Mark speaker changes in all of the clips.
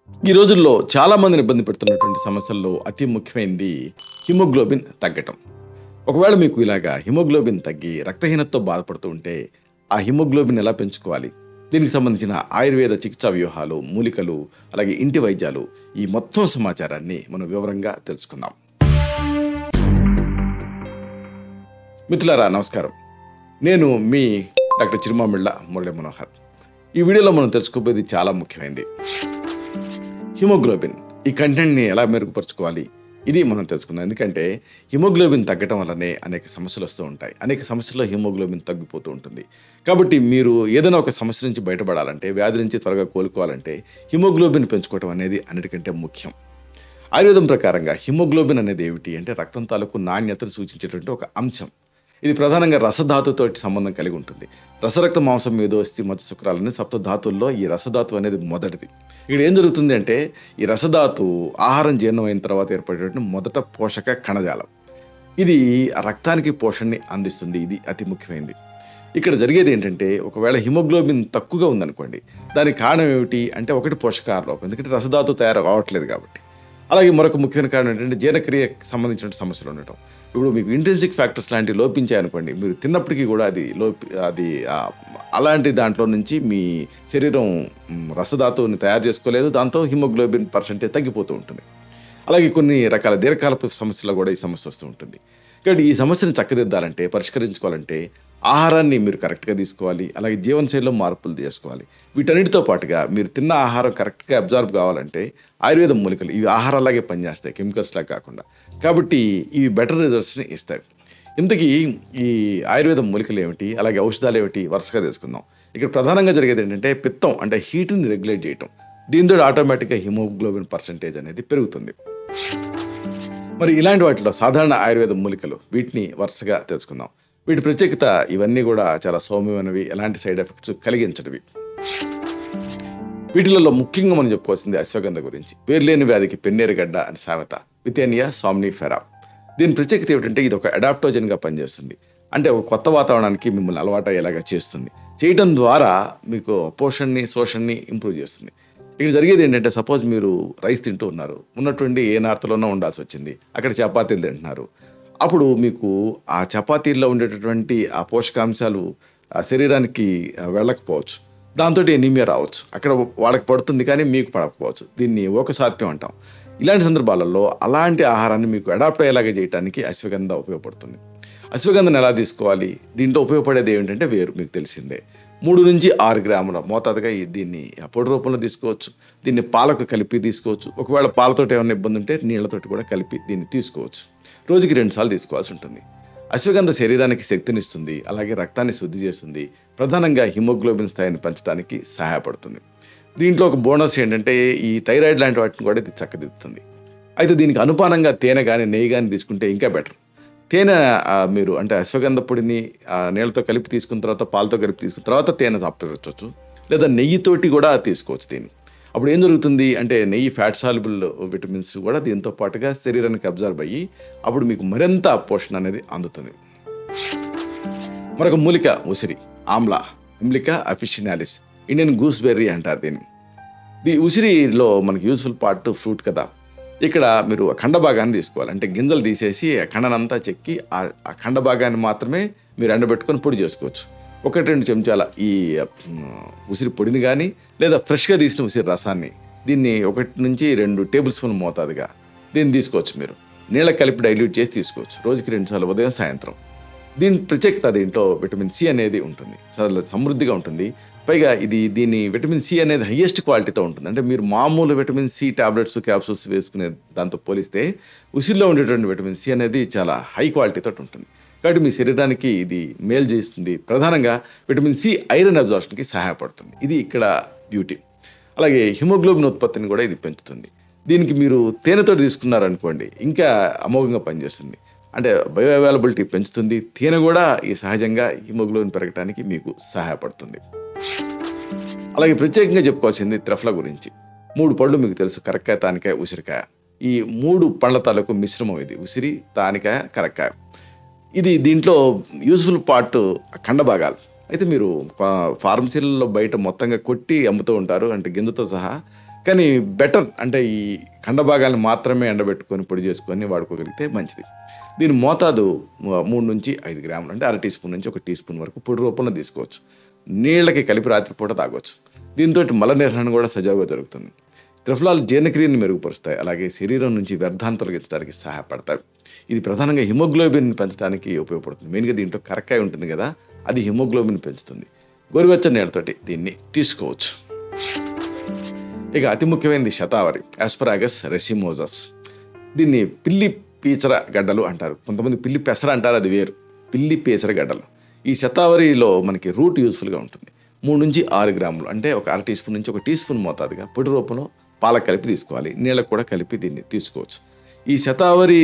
Speaker 1: ఈ రోజుల్లో చాలా మందిని ఇబ్బంది పెడుతున్నటువంటి సమస్యల్లో అతి ముఖ్యమైనది హిమోగ్లోబిన్ తగ్గటం. ఒకవేళ మీకు ఇలాగా హిమోగ్లోబిన్ తగ్గి రక్తహీనతతో బాధపడుతూ ఉంటే ఆ హిమోగ్లోబిన్ ఎలా పెంచుకోవాలి? దీనికి సంబంధించిన ఆయుర్వేద చికిత్సా వ్యూహాలు, మూలికలు, అలాగే ఇంటి వైద్యాలు ఈ మొత్తం సమాచారాన్ని మనం వివరంగా తెలుసుకుందాం. మిత్రులారా నమస్కారం. నేను మీ డాక్టర్ చిరుమామిళ్ళ మురళీ మనోహర్. ఈ వీడియోలో మనం తెలుసుకోబోయేది చాలా ముఖ్యమైనది. హిమోగ్లోబిన్ ఈ కంటెంట్ని ఎలా మెరుగుపరుచుకోవాలి ఇది మనం తెలుసుకుందాం. ఎందుకంటే హిమోగ్లోబిన్ తగ్గటం వల్లనే అనేక సమస్యలు వస్తూ ఉంటాయి. అనేక సమస్యల్లో హిమోగ్లోబిన్ తగ్గిపోతూ ఉంటుంది. కాబట్టి మీరు ఏదైనా ఒక సమస్య నుంచి బయటపడాలంటే, వ్యాధి నుంచి త్వరగా కోలుకోవాలంటే హిమోగ్లోబిన్ పెంచుకోవడం అనేది అన్నిటికంటే ముఖ్యం. ఆయుర్వేదం ప్రకారంగా హిమోగ్లోబిన్ అనేది ఏమిటి అంటే రక్తం తాలూకు నాణ్యతను సూచించేటువంటి ఒక అంశం. ఇది ప్రధానంగా రసధాతుతో సంబంధం కలిగి ఉంటుంది. రసరక్త మాంసం మేధోస్థి మధ్య శుక్రాలని సప్తధాతుల్లో ఈ రసధాతు అనేది మొదటిది. ఇక్కడ ఏం జరుగుతుంది అంటే ఈ రసధాతు ఆహారం జీర్ణమైన తర్వాత ఏర్పడేటువంటి మొదట పోషక కణజాలం. ఇది రక్తానికి పోషణని అందిస్తుంది. ఇది అతి ముఖ్యమైనది. ఇక్కడ జరిగేది ఏంటంటే ఒకవేళ హిమోగ్లోబిన్ తక్కువగా ఉందనుకోండి, దానికి కారణం ఏమిటి అంటే ఒకటి పోషకాహార లోపం, ఎందుకంటే రసధాతు తయారు కావట్లేదు కాబట్టి. అలాగే మరొక ముఖ్యమైన కారణం ఏంటంటే జీర్ణక్రియకు సంబంధించిన సమస్యలు ఉండటం. ఇప్పుడు మీకు ఇంట్రిన్సిక్ ఫ్యాక్టర్స్ లాంటివి లోపించాయనుకోండి, మీరు తిన్నప్పటికీ కూడా అది అలాంటి దాంట్లో నుంచి మీ శరీరం రసధాతువుని తయారు చేసుకోలేదు. దాంతో హిమోగ్లోబిన్ పర్సెంటేజ్ తగ్గిపోతూ ఉంటుంది. అలాగే కొన్ని రకాల దీర్ఘకాలపు సమస్యలు కూడా ఈ సమస్య వస్తూ ఉంటుంది. కాబట్టి ఈ సమస్యను చక్కదిద్దాలంటే, పరిష్కరించుకోవాలంటే ఆహారాన్ని మీరు కరెక్ట్గా తీసుకోవాలి. అలాగే జీవనశైలిలో మార్పులు చేసుకోవాలి. వీటన్నిటితో పాటుగా మీరు తిన్న ఆహారం కరెక్ట్గా అబ్జర్వ్ కావాలంటే ఆయుర్వేద మూలికలు ఇవి ఆహారాలాగే పనిచేస్తాయి, కెమికల్స్లా కాకుండా. కాబట్టి ఇవి బెటర్ రిజల్ట్స్ని ఇస్తాయి. ఇంతకీ ఈ ఆయుర్వేద మూలికలు ఏమిటి, అలాగే ఔషధాలు ఏమిటి వరుసగా తెలుసుకుందాం. ఇక్కడ ప్రధానంగా జరిగేది ఏంటంటే పిత్తం అంటే హీట్ని రెగ్యులేట్ చేయటం. దీంతో ఆటోమేటిక్గా హిమోగ్లోబిన్ పర్సెంటేజ్ అనేది పెరుగుతుంది. మరి ఇలాంటి వాటిలో సాధారణ ఆయుర్వేద మూలికలు వీటిని వరుసగా తెలుసుకుందాం. వీటి ప్రత్యేకత ఇవన్నీ కూడా చాలా సౌమ్యమైనవి, ఎలాంటి సైడ్ ఎఫెక్ట్స్ కలిగించనివి. వీటిలలో ముఖ్యంగా మనం చెప్పుకోవాల్సింది అశ్వగంధ గురించి. పేర్లేని వ్యాధికి పెన్నేరుగడ్డ అని సామెత, వితేనియా సామ్నిఫెరా. దీని ప్రత్యేకత ఏమిటంటే ఇది ఒక అడాప్టోజన్గా పనిచేస్తుంది. అంటే ఒక కొత్త వాతావరణానికి మిమ్మల్ని అలవాటయ్యేలాగా చేస్తుంది. చేయటం ద్వారా మీకు పోషణని, శోషణని ఇంప్రూవ్ చేస్తుంది. ఇక్కడ జరిగేది ఏంటంటే సపోజ్ మీరు రైస్ తింటూ ఉన్నారు, ఉన్నటువంటి ఏ నార్తలోనో ఉండాల్సి వచ్చింది, అక్కడ చపాతీలు తింటున్నారు. అప్పుడు మీకు ఆ చపాతీల్లో ఉండేటటువంటి ఆ పోషకాంశాలు ఆ శరీరానికి వెళ్ళకపోవచ్చు. దాంతో ఎనీమియా రావచ్చు. అక్కడ వాళ్ళకి పడుతుంది కానీ మీకు పడకపోవచ్చు. దీన్ని ఓకసాత్మ్యం అంటాం. ఇలాంటి సందర్భాలలో అలాంటి ఆహారాన్ని మీకు అడాప్ట్ అయ్యేలాగా చేయడానికి అశ్వగంధ ఉపయోగపడుతుంది. అశ్వగంధను ఎలా తీసుకోవాలి? దీంట్లో ఉపయోగపడేది ఏమిటంటే వేరు, మీకు తెలిసిందే. 3 నుంచి 6 గ్రాముల మోతాదుగా దీన్ని పొడి రూపంలో తీసుకోవచ్చు. దీన్ని పాలకు కలిపి తీసుకోవచ్చు. ఒకవేళ పాలతోటి ఏమైనా ఇబ్బంది ఉంటే నీళ్లతోటి కూడా కలిపి దీన్ని తీసుకోవచ్చు. రోజుకి 2 సార్లు తీసుకోవాల్సి ఉంటుంది. అశ్వగంధ శరీరానికి శక్తినిస్తుంది, అలాగే రక్తాన్ని శుద్ధి చేస్తుంది. ప్రధానంగా హిమోగ్లోబిన్ స్థాయిని పెంచడానికి సహాయపడుతుంది. దీంట్లో ఒక బోనస్ ఏంటంటే ఈ థైరాయిడ్ లాంటి వాటిని కూడా ఇది చక్కదిద్దుతుంది. అయితే దీనికి అనుపానంగా తేనె కానీ నెయ్యి కానీ తీసుకుంటే ఇంకా బెటర్. తేనె మీరు అంటే అశ్వగంధ పొడిని నీళ్ళతో కలిపి తీసుకున్న తర్వాత, పాలతో కలిపి తీసుకున్న తర్వాత తేనె సాపించవచ్చు. లేదా నెయ్యితోటి కూడా తీసుకోవచ్చు దీన్ని. అప్పుడు ఏం జరుగుతుంది అంటే నెయ్యి ఫ్యాట్ సాల్యుబుల్ విటమిన్స్ కూడా దీంతో పాటుగా శరీరానికి అబ్జర్వ్ అయ్యి అప్పుడు మీకు మరింత పోషణ అనేది అందుతుంది. మరొక మూలిక ఉసిరి, ఆమ్లా, ఇంబ్లికా అఫిషినాలిస్, ఇండియన్ గూస్బెర్రీ అంటారు దీన్ని. ఉసిరిలో మనకి యూస్ఫుల్ పార్ట్ ఫ్రూట్ కదా. ఇక్కడ మీరు ఖండ భాగాన్ని తీసుకోవాలి. అంటే గింజలు తీసేసి ఆ ఖండనంతా చెక్కి ఆ ఖండ భాగాన్ని మాత్రమే మీరు ఎండబెట్టుకొని పొడి చేసుకోవచ్చు. 1-2 చెంచాల ఈ ఉసిరి పొడిని కానీ లేదా ఫ్రెష్గా తీసిన ఉసిరి రసాన్ని దీన్ని 1 నుంచి 2 టేబుల్ స్పూన్ మోతాదుగా దీన్ని తీసుకోవచ్చు. మీరు నీళ్ళ కలిపి డైల్యూట్ చేసి తీసుకోవచ్చు. రోజుకి 2 సార్లు ఉదయం సాయంత్రం. దీని ప్రత్యేకత దీంట్లో విటమిన్ సి అనేది ఉంటుంది, చాలా సమృద్ధిగా ఉంటుంది. పైగా దీని విటమిన్ సి అనేది హయ్యెస్ట్ క్వాలిటీతో ఉంటుంది. అంటే మీరు మామూలు విటమిన్ సి టాబ్లెట్స్, క్యాప్సూల్స్ వేసుకునే దాంతో పోలిస్తే ఉసిరిలో ఉండేటువంటి విటమిన్ సి అనేది చాలా హై క్వాలిటీతో ఉంటుంది. కాబట్టి మీ శరీరానికి ఇది మేలు చేస్తుంది. ప్రధానంగా విటమిన్ సి ఐరన్ అబ్జార్ప్షన్కి సహాయపడుతుంది. ఇది ఇక్కడ బ్యూటీ. అలాగే హిమోగ్లోబిన్ ఉత్పత్తిని కూడా ఇది పెంచుతుంది. దీనికి మీరు తేనెతో తీసుకున్నారనుకోండి ఇంకా అమోఘంగా పనిచేస్తుంది. అంటే బయో అవైలబిలిటీ పెంచుతుంది. తేనె కూడా ఈ సహజంగా హిమోగ్లోబిన్ పెరగడానికి మీకు సహాయపడుతుంది. అలాగే ప్రత్యేకంగా చెప్పుకోవాల్సింది త్రిఫల గురించి. 3 పళ్ళు మీకు తెలుసు, కరక్కాయ, తానికాయ, ఉసిరికాయ. ఈ 3 పండ్ల తాలూకు మిశ్రమం ఇది, ఉసిరి, తానికాయ, కరక్కాయ. దీంట్లో యూస్ఫుల్ పార్ట్ ఖండ భాగాలు. అయితే మీరు ఫార్మసీలలో బయట మొత్తంగా కొట్టి అమ్ముతూ ఉంటారు, అంటే గింజతో సహా. కానీ బెటర్ అంటే ఈ కండ భాగాలను మాత్రమే ఎండబెట్టుకొని పొడి చేసుకొని వాడుకోగలిగితే మంచిది. దీని మోతాదు 3 నుంచి 5 గ్రాములు, అంటే అర టీ స్పూన్ నుంచి 1 టీ స్పూన్ వరకు పొడి రూపంలో తీసుకోవచ్చు. నీళ్ళకి కలిపి రాత్రిపూట తాగొచ్చు. దీంతో మల నిర్వహణ కూడా సజావుగా జరుగుతుంది. త్రిఫలాలు జీర్ణక్రియను మెరుగుపరుస్తాయి, అలాగే శరీరం నుంచి వ్యర్థాన్ని తొలగించడానికి సహాయపడతాయి. ఇది ప్రధానంగా హిమోగ్లోబిన్ పెంచడానికి ఉపయోగపడుతుంది. మెయిన్గా దీంట్లో కరక్కాయ ఉంటుంది కదా, అది హిమోగ్లోబిన్ పెంచుతుంది. గోరువెచ్చని నీళ్ళతోటి దీన్ని తీసుకోవచ్చు. ఇక అతి ముఖ్యమైనది శతావరి, ఆస్పరాగస్ రెసిమోజస్. దీన్ని పిల్లి పీచర గడ్డలు అంటారు, కొంతమంది పిల్లి పెసర అంటారు, అది వేరు. పిల్లి పీచర గడ్డలు. ఈ శతావరిలో మనకి రూట్ యూస్ఫుల్గా ఉంటుంది. 3 నుంచి 6 గ్రాములు, అంటే ఒక అర టీ స్పూన్ నుంచి 1 టీ స్పూన్ మోతాదుగా పొడి రూపంలో పాలకు కలిపి తీసుకోవాలి. నీళ్ళకు కూడా కలిపి దీన్ని తీసుకోవచ్చు. ఈ శతావరి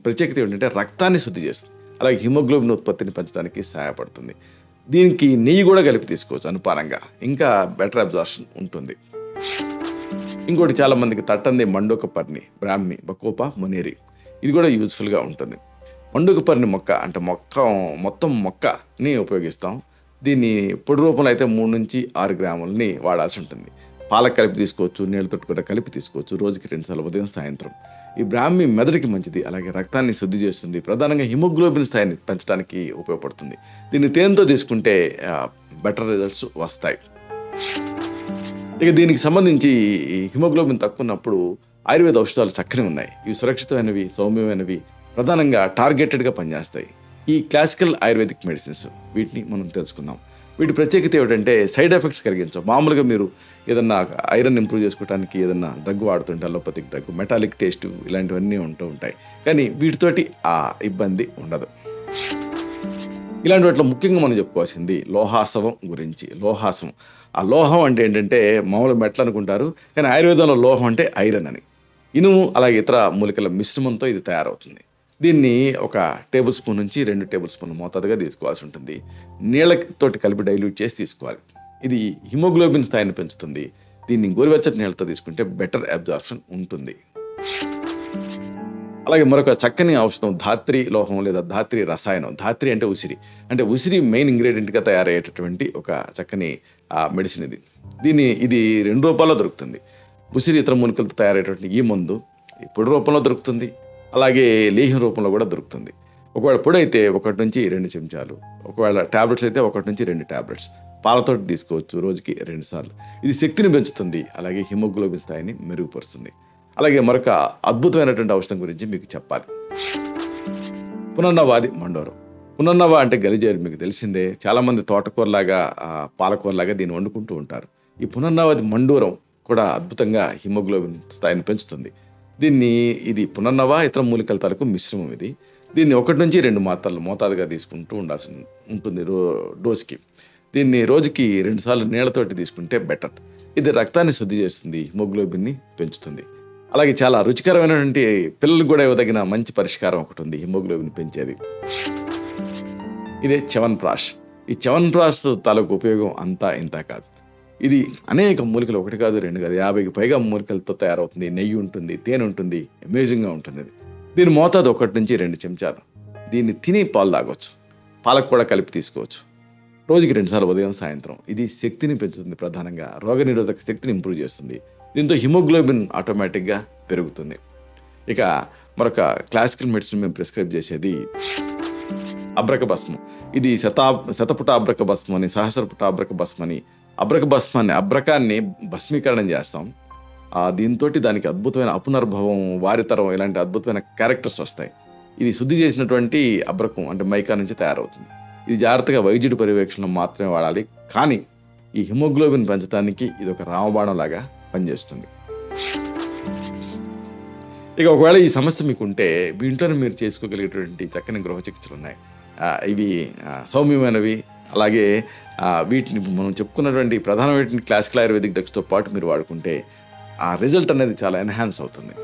Speaker 1: ప్రత్యేకత ఏంటంటే రక్తాన్ని శుద్ధి చేస్తుంది, అలాగే హిమోగ్లోబిన్ ఉత్పత్తిని పెంచడానికి సహాయపడుతుంది. దీనికి నెయ్యి కూడా కలిపి తీసుకోవచ్చు అనుపానంగా, ఇంకా బెటర్ అబ్జార్ప్షన్ ఉంటుంది. ఇంకోటి చాలామందికి తట్టంది మండోకపర్ణి, బ్రాహ్మి, బకోపా, మునేరి. ఇది కూడా యూజ్ఫుల్గా ఉంటుంది. మండోకపర్ణి మొక్క అంటే మొత్తం మొక్కని ఉపయోగిస్తాం. దీన్ని పొడి రూపంలో అయితే 3 నుంచి 6 గ్రాములని వాడాల్సి ఉంటుంది. పాలకు కలిపి తీసుకోవచ్చు, నీళ్ళతో కూడా కలిపి తీసుకోవచ్చు. రోజుకి 2 సార్లు, ఉదయం సాయంత్రం. ఈ బ్రాహ్మి మెదడుకి మంచిది, అలాగే రక్తాన్ని శుద్ధి చేస్తుంది. ప్రధానంగా హిమోగ్లోబిన్ స్థాయిని పెంచడానికి ఉపయోగపడుతుంది. దీన్ని తేనెతో తీసుకుంటే బెటర్ రిజల్ట్స్ వస్తాయి. ఇక దీనికి సంబంధించి హిమోగ్లోబిన్ తక్కువ ఉన్నప్పుడు ఆయుర్వేద ఔషధాలు చక్కనే ఉన్నాయి. ఇవి సురక్షితమైనవి, సౌమ్యమైనవి, ప్రధానంగా టార్గెటెడ్గా పనిచేస్తాయి. ఈ క్లాసికల్ ఆయుర్వేదిక్ మెడిసిన్స్, వీటిని మనం తెలుసుకుందాం. వీటి ప్రత్యేకత ఏమిటంటే సైడ్ ఎఫెక్ట్స్ కలిగించవు. మామూలుగా మీరు ఏదన్నా ఐరన్ ఇంప్రూవ్ చేసుకోవడానికి ఏదన్నా డ్రగ్ వాడుతుంటే, అలోపతిక్ డ్రగ్, మెటాలిక్ టేస్ట్, ఇలాంటివన్నీ ఉంటూ ఉంటాయి. కానీ వీటితోటి ఆ ఇబ్బంది ఉండదు. ఇలాంటి వాటిలో ముఖ్యంగా మనం చెప్పుకోవాల్సింది లోహాసవం గురించి. లోహాసం, ఆ లోహం అంటే ఏంటంటే మామూలు మెట్లు అనుకుంటారు, కానీ ఆయుర్వేదంలో లోహం అంటే ఐరన్ అని. ఇనుము అలాగే ఇతర మూలికల మిశ్రమంతో ఇది తయారవుతుంది. దీన్ని 1 టేబుల్ స్పూన్ నుంచి 2 టేబుల్ స్పూన్ మోతాదుగా తీసుకోవాల్సి ఉంటుంది. నీళ్ళతోటి కలిపి డైల్యూట్ చేసి తీసుకోవాలి. ఇది హిమోగ్లోబిన్ స్థాయిని పెంచుతుంది. దీన్ని గోరువెచ్చటి నీళ్ళతో తీసుకుంటే బెటర్ అబ్జార్ప్షన్ ఉంటుంది. అలాగే మరొక చక్కని ఔషధం ధాత్రి లోహం లేదా ధాత్రి రసాయనం. ధాత్రి అంటే ఉసిరి, అంటే ఉసిరి మెయిన్ ఇంగ్రీడియంట్గా తయారయ్యేటటువంటి ఒక చక్కని మెడిసిన్ ఇది. ఇది 2 రూపాల్లో దొరుకుతుంది. ఉసిరి ఇతర మూలికలతో తయారయ్యేటువంటి ఈ మందు పొడి రూపంలో దొరుకుతుంది, అలాగే లేహ్యం రూపంలో కూడా దొరుకుతుంది. ఒకవేళ పొడి అయితే 1 నుంచి 2 చెంచాలు, ఒకవేళ ట్యాబ్లెట్స్ అయితే 1 నుంచి 2 ట్యాబ్లెట్స్ పాలతో తీసుకోవచ్చు, రోజుకి 2 సార్లు. ఇది శక్తిని పెంచుతుంది, అలాగే హిమోగ్లోబిన్ స్థాయిని మెరుగుపరుస్తుంది. అలాగే మరొక అద్భుతమైనటువంటి ఔషధం గురించి మీకు చెప్పాలి. పునర్నవాది మండోరం. పునర్నవ అంటే గలిజేరు మీకు తెలిసిందే. చాలామంది తోటకూరలాగా, పాలకూరలాగా దీన్ని వండుకుంటూ ఉంటారు. ఈ పునర్నవాది మండూరం కూడా అద్భుతంగా హిమోగ్లోబిన్ స్థాయిని పెంచుతుంది. ఇది పునర్నవ ఇతర మూలికల తాలూకు మిశ్రమం. దీన్ని 1 నుంచి 2 మాత్రలు మోతాదుగా తీసుకుంటూ ఉండాల్సి ఉంటుంది డోస్కి. దీన్ని రోజుకి 2 సార్లు నీళ్ళతోటి తీసుకుంటే బెటర్. ఇది రక్తాన్ని శుద్ధి చేస్తుంది, హిమోగ్లోబిన్ని పెంచుతుంది. అలాగే చాలా రుచికరమైనటువంటి పిల్లలకు కూడా ఇవ్వదగిన మంచి పరిష్కారం ఒకటి ఉంది హిమోగ్లోబిన్ పెంచేది. ఇదే చ్యవన్ప్రాష్. ఈ చ్యవన్ప్రాష్ తాలూకు ఉపయోగం అంతా ఇంత కాదు. ఇది అనేక మూలికలు, 1 కాదు 2 కాదు 50కి పైగా మూలికలతో తయారవుతుంది. నెయ్యి ఉంటుంది, తేనె ఉంటుంది, అమేజింగ్గా ఉంటుంది. దీని మోతాదు 1 నుంచి 2 చెంచాలు. దీన్ని తిని పాలు తాగొచ్చు, పాలకు కూడా కలిపి తీసుకోవచ్చు. రోజుకి 2 సార్లు, ఉదయం సాయంత్రం. ఇది శక్తిని పెంచుతుంది, ప్రధానంగా రోగనిరోధక శక్తిని ఇంప్రూవ్ చేస్తుంది. దీంతో హిమోగ్లోబిన్ ఆటోమేటిక్గా పెరుగుతుంది. ఇక మరొక క్లాసికల్ మెడిసిన్ మేము ప్రిస్క్రైబ్ చేసేది అబ్రక భస్మం. ఇది శతపుట అబ్రక భస్మం అని, సహస్రపుట అబ్రక భస్మం అని. అబ్రకాన్ని భస్మీకరణం చేస్తాం. దీంతో దానికి అద్భుతమైన అపునర్భవం, వారితరం, ఇలాంటి అద్భుతమైన క్యారెక్టర్స్ వస్తాయి. ఇది శుద్ధి చేసినటువంటి అబ్రకం అంటే మైకా నుంచి తయారవుతుంది. ఇది జాగ్రత్తగా వైద్యుడి పర్యవేక్షణలో మాత్రమే వాడాలి. కానీ ఈ హిమోగ్లోబిన్ పెంచడానికి ఇది ఒక రామబాణం లాగా పనిచేస్తుంది. ఇక ఒకవేళ ఈ సమస్య మీకుంటే మీ ఇంట్లోనే మీరు చేసుకోగలిగేటువంటి చక్కని గృహ చికిత్సలు ఉన్నాయి. ఇవి సౌమ్యమైనవి. అలాగే వీటిని మనం చెప్పుకున్నటువంటి ప్రధానమైన క్లాసికల్ ఆయుర్వేదిక్ డ్రగ్స్తో పాటు మీరు వాడుకుంటే ఆ రిజల్ట్ అనేది చాలా ఎన్హాన్స్ అవుతుంది.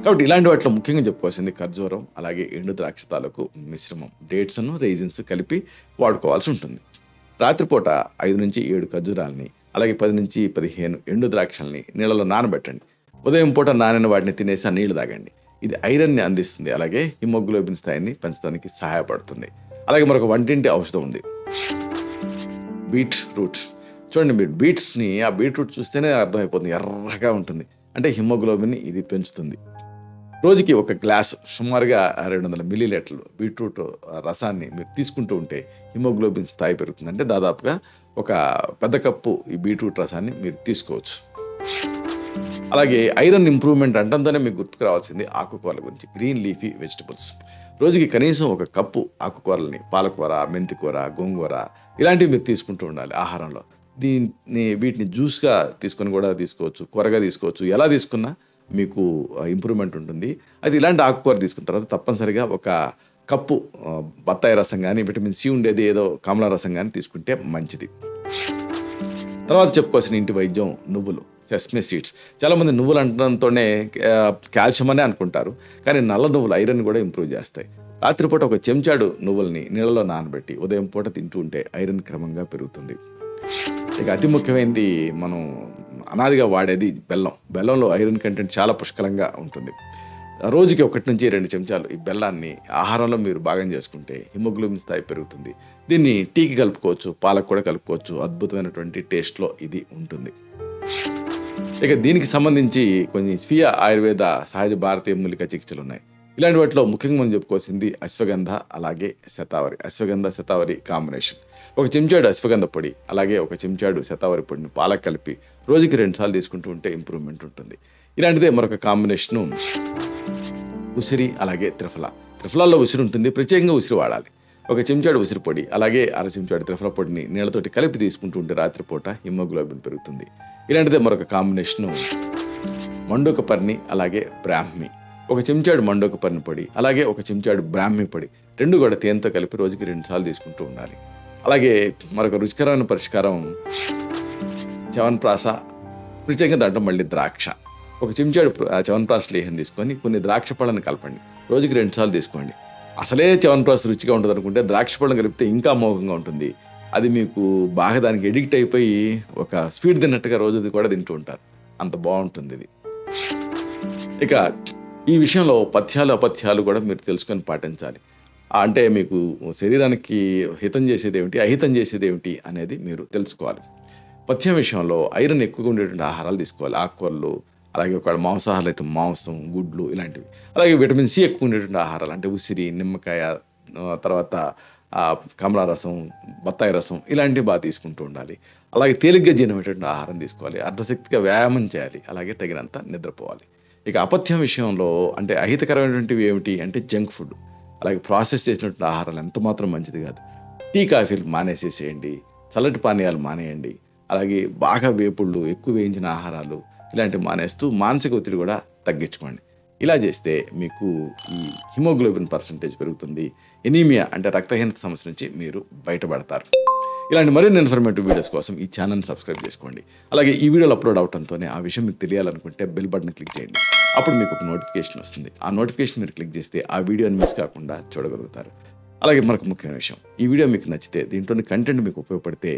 Speaker 1: కాబట్టి ఇలాంటి వాటిలో ముఖ్యంగా చెప్పుకోవాల్సింది ఖర్జూరం, అలాగే ఎండు ద్రాక్ష తాలూకు మిశ్రమం, డేట్స్ను రైజిన్స్ కలిపి వాడుకోవాల్సి ఉంటుంది. రాత్రిపూట 5 నుంచి 7 ఖర్జూరాలని, అలాగే 10 నుంచి 15 ఎండు ద్రాక్షల్ని నీళ్ళలో నానబెట్టండి. ఉదయం పూట నానిన వాటిని తినేసి ఆ నీళ్లు తాగండి. ఇది ఐరన్ని అందిస్తుంది, అలాగే హిమోగ్లోబిన్ స్థాయిని పెంచడానికి సహాయపడుతుంది. అలాగే మరొక వంటింటి ఔషధం ఉంది, బీట్ రూట్. చూడండి మీరు బీట్స్ని ఆ బీట్రూట్ చూస్తేనే అర్థమైపోతుంది, ఎర్రగా ఉంటుంది. అంటే హిమోగ్లోబిన్ ఇది పెంచుతుంది. రోజుకి ఒక గ్లాస్ సుమారుగా 200 మిల్లీలీటర్లు బీట్రూట్ రసాన్ని మీరు తీసుకుంటూ ఉంటే హిమోగ్లోబిన్ స్థాయి పెరుగుతుంది. అంటే దాదాపుగా ఒక పెద్ద కప్పు ఈ బీట్రూట్ రసాన్ని మీరు తీసుకోవచ్చు. అలాగే ఐరన్ ఇంప్రూవ్మెంట్ అంటంతోనే మీకు గుర్తుకు రావాల్సింది ఆకుకూరల గురించి. గ్రీన్ లీఫీ వెజిటబుల్స్ రోజుకి కనీసం ఒక కప్పు ఆకుకూరల్ని, పాలకూర, మెంతికూర, గోంగూర ఇలాంటివి మీరు తీసుకుంటూ ఉండాలి ఆహారంలో. వీటిని జ్యూస్గా తీసుకొని కూడా తీసుకోవచ్చు, కూరగా తీసుకోవచ్చు. ఎలా తీసుకున్నా మీకు ఇంప్రూవ్మెంట్ ఉంటుంది. అది ఇలాంటి ఆకుకూర తీసుకున్న తర్వాత తప్పనిసరిగా ఒక కప్పు బత్తాయి రసం కానీ, విటమిన్ సి ఉండేది ఏదో కమలా రసం కానీ తీసుకుంటే మంచిది. తర్వాత చెప్పుకోవాల్సిన ఇంటి వైద్యం నువ్వులు, సెస్మే సీడ్స్. చాలామంది నువ్వులు అంటడంతోనే కాల్షియం అనే అనుకుంటారు, కానీ నల్ల నువ్వులు ఐరన్ కూడా ఇంప్రూవ్ చేస్తాయి. రాత్రిపూట ఒక చెంచాడు నువ్వుల్ని నీళ్ళలో నానబెట్టి ఉదయం పూట తింటూ ఉంటే ఐరన్ క్రమంగా పెరుగుతుంది. ఇక అతి ముఖ్యమైనది మనం అనాదిగా వాడేది బెల్లం. బెల్లంలో ఐరన్ కంటెంట్ చాలా పుష్కలంగా ఉంటుంది. రోజుకి 1 నుంచి 2 చెంచాలు ఈ బెల్లాన్ని ఆహారంలో మీరు భాగం చేసుకుంటే హిమోగ్లోబిన్ స్థాయి పెరుగుతుంది. దీన్ని టీకి కలుపుకోవచ్చు, పాలకు కూడా కలుపుకోవచ్చు. అద్భుతమైనటువంటి టేస్ట్లో ఇది ఉంటుంది. ఇక దీనికి సంబంధించి కొన్ని స్వీయ ఆయుర్వేద సహజ భారతీయ మూలిక చికిత్సలు ఉన్నాయి. ఇలాంటి వాటిలో ముఖ్యంగా మనం చెప్పుకోవాల్సింది అశ్వగంధ, అలాగే శతావరి. అశ్వగంధ శతావరి కాంబినేషన్. ఒక చెంచాడు అశ్వగంధ పొడి, అలాగే ఒక చెంచాడు శతావరి పొడిని పాలకు కలిపి రోజుకి 2 సార్లు తీసుకుంటూ ఉంటే ఇంప్రూవ్మెంట్ ఉంటుంది. ఇలాంటిదే మరొక కాంబినేషను ఉసిరి, అలాగే త్రిఫల. త్రిఫలాల్లో ఉసిరి ఉంటుంది, ప్రత్యేకంగా ఉసిరి వాడాలి. ఒక చెంచాడు ఉసిరి పొడి, అలాగే 1/2 చెంచాడు త్రిఫల పొడిని నీళ్ళతోటి కలిపి తీసుకుంటూ ఉంటే రాత్రిపూట హిమోగ్లోబిన్ పెరుగుతుంది. ఇలాంటిదే మరొక కాంబినేషను మండోకపర్ణి, అలాగే బ్రాహ్మి. ఒక చెంచాడు మండోకపర్ణి పొడి, అలాగే ఒక చెంచాడు బ్రాహ్మి పొడి, 2 కూడా తేనెతో కలిపి రోజుకి 2 సార్లు తీసుకుంటూ ఉండాలి. అలాగే మరొక రుచికరమైన పరిష్కారం చవన్ప్రాస, ప్రత్యేకంగా దాంట్లో మళ్ళీ ద్రాక్ష. ఒక చెంచాడు చవన్ప్రాస లేహం తీసుకొని కొన్ని ద్రాక్ష పళ్ళని కలపండి, రోజుకి 2 సార్లు తీసుకోండి. అసలే చవన్ప్రాస రుచిగా ఉంటుంది అనుకుంటే ద్రాక్ష పళ్ళని కలిపితే ఇంకా అమోఘంగా ఉంటుంది. అది మీకు బాగా దానికి ఎడిక్ట్ అయిపోయి ఒక స్వీట్ తిన్నట్టుగా రోజుది కూడా తింటూ ఉంటారు, అంత బాగుంటుంది ఇది. ఇక ఈ విషయంలో పథ్యాలు అపథ్యాలు కూడా మీరు తెలుసుకొని పాటించాలి. అంటే మీకు శరీరానికి హితం చేసేది ఏమిటి, అహితం చేసేది ఏమిటి అనేది మీరు తెలుసుకోవాలి. పథ్యం విషయంలో ఐరన్ ఎక్కువగా ఉండేటువంటి ఆహారాలు తీసుకోవాలి. ఆకుకూరలు, అలాగే ఒక మాంసాహారాలు అయితే మాంసం, గుడ్లు ఇలాంటివి. అలాగే విటమిన్ సి ఎక్కువ ఉండేటువంటి ఆహారాలు అంటే ఉసిరి, నిమ్మకాయ, తర్వాత కమలా రసం, బత్తాయి రసం ఇలాంటివి బాగా తీసుకుంటూ ఉండాలి. అలాగే తేలిగ్గా జీర్ణమైనటువంటి ఆహారం తీసుకోవాలి. అర్ధశక్తిగా వ్యాయామం చేయాలి, అలాగే తగినంత నిద్రపోవాలి. ఇక అపథ్యం విషయంలో అంటే అహితకరమైనటువంటివి ఏమిటి అంటే జంక్ ఫుడ్, అలాగే ప్రాసెస్ చేసినటువంటి ఆహారాలు ఎంత మాత్రం మంచిది కాదు. టీ కాఫీలు మానేసేసేయండి, చల్లటి పానీయాలు మానేయండి, అలాగే బాగా వేపుళ్ళు, ఎక్కువ వేయించిన ఆహారాలు ఇలాంటివి మానేస్తూ మానసిక ఒత్తిడి కూడా తగ్గించుకోండి. ఇలా చేస్తే మీకు ఈ హిమోగ్లోబిన్ పర్సంటేజ్ పెరుగుతుంది. ఎనీమియా అంటే రక్తహీనత సమస్య నుంచి మీరు బయటపడతారు. ఇలాంటి మరిన్ని ఇన్ఫర్మేటివ్ వీడియోస్ కోసం ఈ ఛానల్ని సబ్స్క్రైబ్ చేసుకోండి. అలాగే ఈ వీడియోలు అప్లోడ్ అవడంతోనే ఆ విషయం మీకు తెలియాలనుకుంటే బెల్ బటన్ క్లిక్ చేయండి. అప్పుడు మీకు ఒక నోటిఫికేషన్ వస్తుంది. ఆ నోటిఫికేషన్ మీరు క్లిక్ చేస్తే ఆ వీడియోని మిస్ కాకుండా చూడగలుగుతారు. అలాగే మరొక ముఖ్యమైన విషయం, ఈ వీడియో మీకు నచ్చితే, దీంట్లోని కంటెంట్ మీకు ఉపయోగపడితే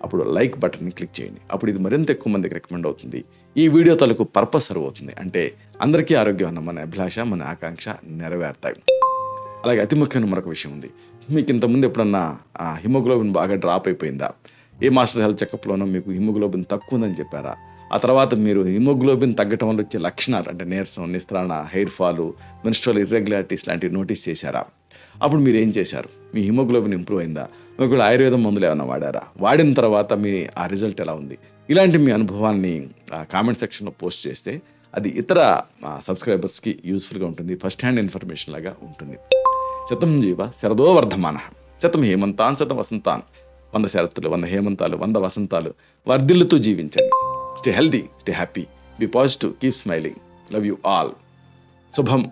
Speaker 1: అప్పుడు లైక్ బటన్ని క్లిక్ చేయండి. అప్పుడు ఇది మరింత ఎక్కువ మందికి రికమెండ్ అవుతుంది. ఈ వీడియో తాలూకు పర్పస్ సర్వ్ అవుతుంది. అంటే అందరికీ ఆరోగ్యం అన్న మన అభిలాష, మన ఆకాంక్ష నెరవేరుతాయి. అలాగే అతి ముఖ్యమైన మరొక విషయం ఉంది. మీకు ఇంతకుముందు ఎప్పుడన్నా హిమోగ్లోబిన్ బాగా డ్రాప్ అయిపోయిందా? ఏ మాస్టర్ హెల్త్ చెకప్లోనో మీకు హిమోగ్లోబిన్ తక్కువ ఉందని చెప్పారా? ఆ తర్వాత మీరు హిమోగ్లోబిన్ తగ్గటం వల్ల వచ్చే లక్షణాలు అంటే నీరసం, నిస్త్రాణ, హెయిర్ ఫాలు, మెన్స్ట్రువల్ ఇర్రెగ్యులారిటీస్ లాంటివి నోటీస్ చేశారా? అప్పుడు మీరు ఏం చేశారు? మీ హిమోగ్లోబిన్ ఇంప్రూవ్ అయిందా? ఒకవేళ ఆయుర్వేదం మందులు ఏమైనా వాడారా? వాడిన తర్వాత మీ ఆ రిజల్ట్ ఎలా ఉంది? ఇలాంటి మీ అనుభవాన్ని కామెంట్ సెక్షన్లో పోస్ట్ చేస్తే అది ఇతర సబ్స్క్రైబర్స్కి యూస్ఫుల్గా ఉంటుంది, ఫస్ట్ హ్యాండ్ ఇన్ఫర్మేషన్ లాగా ఉంటుంది. శతం జీవ శరదో వర్ధమాన, శతం హేమంతాన్ శతం వసంతాన్. 100 శరత్తులు, 100 హేమంతాలు, 100 వసంతాలు వర్ధిల్లుతూ జీవించండి. Stay healthy, stay happy, be positive, keep smiling. Love you all. శుభం.